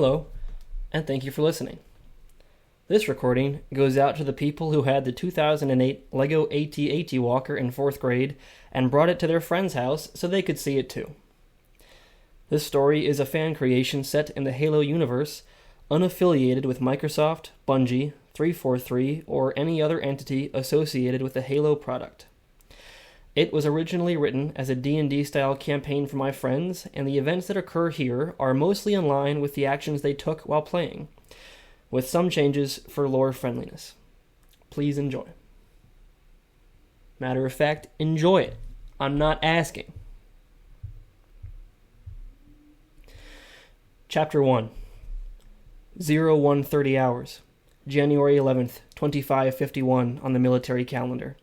Hello, and thank you for listening. This recording goes out to the people who had the 2008 LEGO AT-AT Walker in 4th grade and brought it to their friend's house so they could see it too. This story is a fan creation set in the Halo universe, unaffiliated with Microsoft, Bungie, 343, or any other entity associated with the Halo product. It was originally written as a D&D style campaign for my friends, and the events that occur here are mostly in line with the actions they took while playing, with some changes for lore friendliness. Please enjoy. Matter of fact, enjoy it. I'm not asking. Chapter 1. 0130 hours. January 11th, 2551 on the military calendar.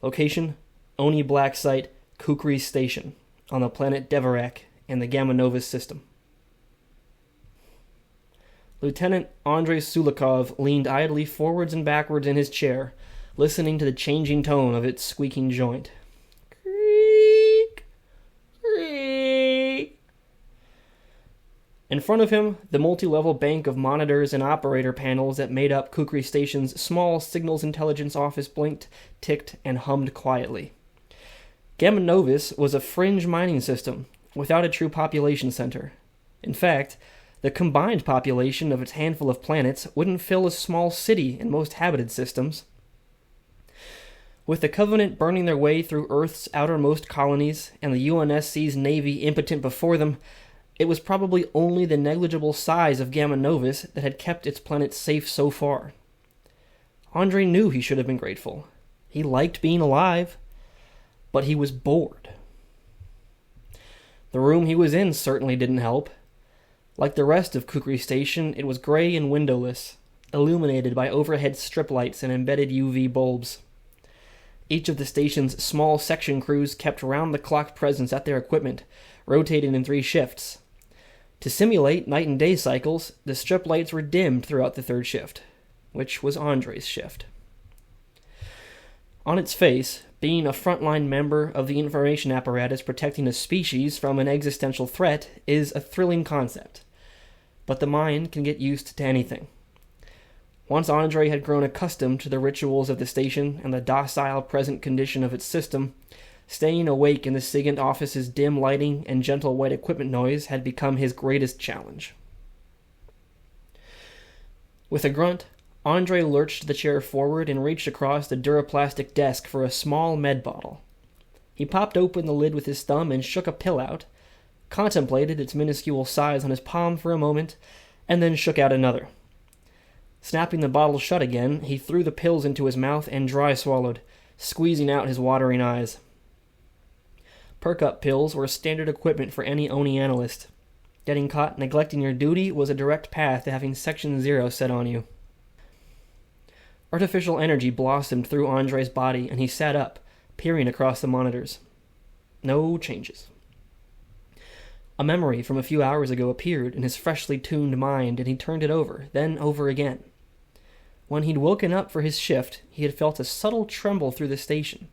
Location: Oni Black Site, Kukri Station, on the planet Deverak in the Gamma Novus system. Lieutenant Andrei Sulikov leaned idly forwards and backwards in his chair, listening to the changing tone of its squeaking joint. Creak, creak. In front of him, the multi-level bank of monitors and operator panels that made up Kukri Station's small signals intelligence office blinked, ticked, and hummed quietly. Gamma Novus was a fringe mining system, without a true population center. In fact, the combined population of its handful of planets wouldn't fill a small city in most habited systems. With the Covenant burning their way through Earth's outermost colonies, and the UNSC's navy impotent before them, it was probably only the negligible size of Gamma Novus that had kept its planet safe so far. Andre knew he should have been grateful. He liked being alive. But he was bored. The room he was in certainly didn't help. Like the rest of Kukri Station, it was gray and windowless, illuminated by overhead strip lights and embedded UV bulbs. Each of the station's small section crews kept round-the-clock presence at their equipment, rotating in 3 shifts. To simulate night and day cycles, the strip lights were dimmed throughout the 3rd shift, which was Andre's shift. On its face, being a frontline member of the information apparatus protecting a species from an existential threat is a thrilling concept. But the mind can get used to anything. Once Andre had grown accustomed to the rituals of the station and the docile present condition of its system, staying awake in the SIGINT office's dim lighting and gentle white equipment noise had become his greatest challenge. With a grunt, Andre lurched the chair forward and reached across the duraplastic desk for a small med bottle. He popped open the lid with his thumb and shook a pill out, contemplated its minuscule size on his palm for a moment, and then shook out another. Snapping the bottle shut again, he threw the pills into his mouth and dry swallowed, squeezing out his watering eyes. Perk-up pills were standard equipment for any Oni analyst. Getting caught neglecting your duty was a direct path to having Section 0 set on you. Artificial energy blossomed through Andre's body, and he sat up, peering across the monitors. No changes. A memory from a few hours ago appeared in his freshly tuned mind, and he turned it over, then over again. When he'd woken up for his shift, he had felt a subtle tremble through the station.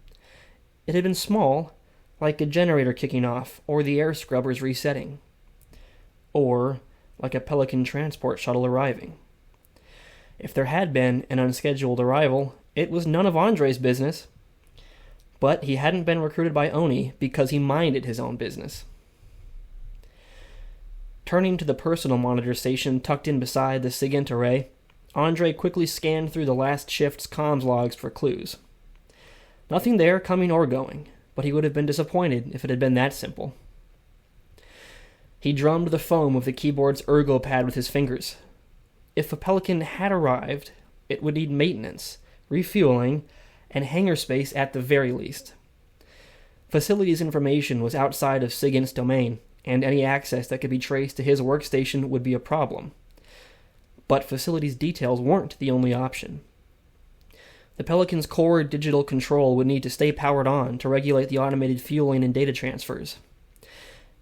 It had been small, like a generator kicking off, or the air scrubbers resetting. Or like a Pelican transport shuttle arriving. If there had been an unscheduled arrival, it was none of Andre's business. But he hadn't been recruited by Oni because he minded his own business. Turning to the personal monitor station tucked in beside the SIGINT array, Andre quickly scanned through the last shift's comms logs for clues. Nothing there coming or going, but he would have been disappointed if it had been that simple. He drummed the foam of the keyboard's ergo pad with his fingers. If a Pelican had arrived, it would need maintenance, refueling, and hangar space at the very least. Facilities information was outside of SIGINT's domain, and any access that could be traced to his workstation would be a problem. But facilities details weren't the only option. The Pelican's core digital control would need to stay powered on to regulate the automated fueling and data transfers.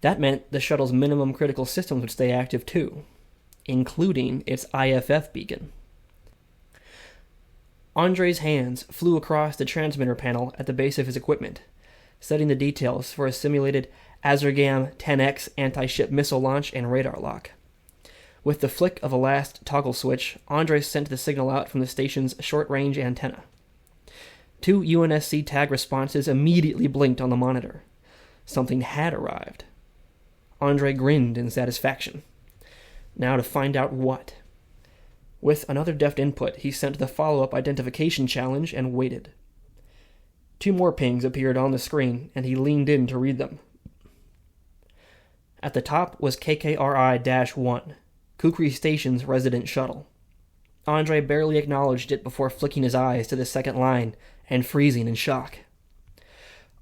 That meant the shuttle's minimum critical systems would stay active too, including its IFF beacon. Andre's hands flew across the transmitter panel at the base of his equipment, setting the details for a simulated Azergam 10X anti-ship missile launch and radar lock. With the flick of a last toggle switch, Andre sent the signal out from the station's short-range antenna. 2 UNSC tag responses immediately blinked on the monitor. Something had arrived. Andre grinned in satisfaction. Now to find out what. With another deft input, he sent the follow-up identification challenge and waited. 2 more pings appeared on the screen, and he leaned in to read them. At the top was KKRI-1, Kukri Station's resident shuttle. Andre barely acknowledged it before flicking his eyes to the second line and freezing in shock.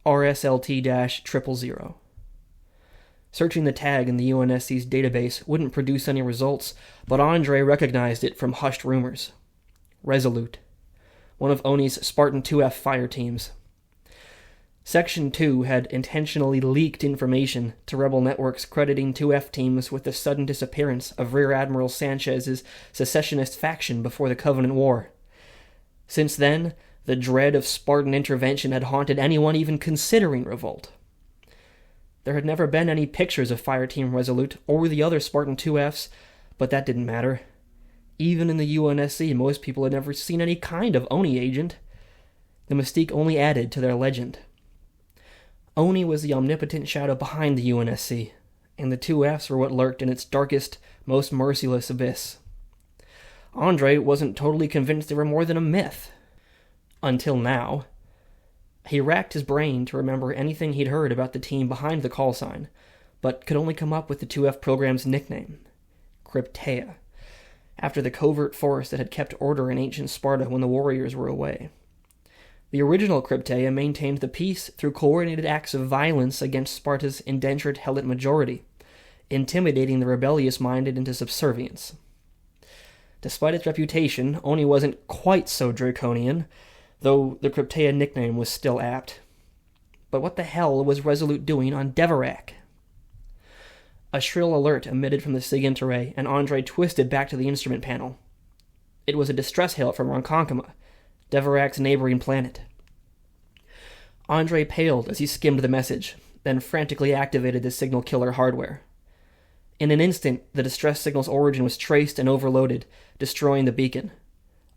RSLT-000. Searching the tag in the UNSC's database wouldn't produce any results, but Andre recognized it from hushed rumors. Resolute. One of ONI's Spartan 2F fire teams. Section 2 had intentionally leaked information to rebel networks crediting 2F teams with the sudden disappearance of Rear Admiral Sanchez's secessionist faction before the Covenant War. Since then, the dread of Spartan intervention had haunted anyone even considering revolt. There had never been any pictures of Fireteam Resolute or the other Spartan 2Fs, but that didn't matter. Even in the UNSC, most people had never seen any kind of ONI agent. The mystique only added to their legend. ONI was the omnipotent shadow behind the UNSC, and the 2Fs were what lurked in its darkest, most merciless abyss. Andre wasn't totally convinced they were more than a myth. Until now. He racked his brain to remember anything he'd heard about the team behind the call sign, but could only come up with the 2F program's nickname, Cryptea, after the covert force that had kept order in ancient Sparta when the warriors were away. The original Cryptea maintained the peace through coordinated acts of violence against Sparta's indentured Helot majority, intimidating the rebellious-minded into subservience. Despite its reputation, ONI wasn't quite so draconian, though the Cryptea nickname was still apt. But what the hell was Resolute doing on Deverak? A shrill alert emitted from the SIGINT array, and Andre twisted back to the instrument panel. It was a distress hail from Ronkonkoma, Deverak's neighboring planet. Andre paled as he skimmed the message, then frantically activated the signal killer hardware. In an instant, the distress signal's origin was traced and overloaded, destroying the beacon.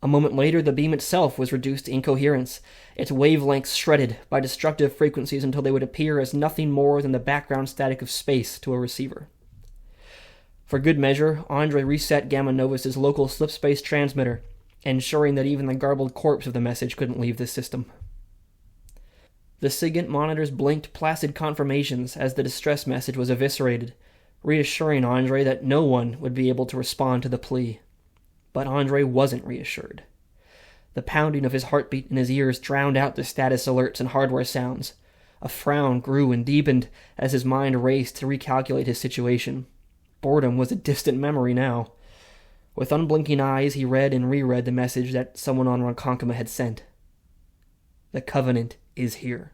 A moment later, the beam itself was reduced to incoherence, its wavelengths shredded by destructive frequencies until they would appear as nothing more than the background static of space to a receiver. For good measure, Andre reset Gamma Novus's local slipspace transmitter, ensuring that even the garbled corpse of the message couldn't leave the system. The SIGINT monitors blinked placid confirmations as the distress message was eviscerated, reassuring Andre that no one would be able to respond to the plea. But Andre wasn't reassured. The pounding of his heartbeat in his ears drowned out the status alerts and hardware sounds. A frown grew and deepened as his mind raced to recalculate his situation. Boredom was a distant memory now. With unblinking eyes, he read and reread the message that someone on Ronkonkoma had sent. The Covenant is here.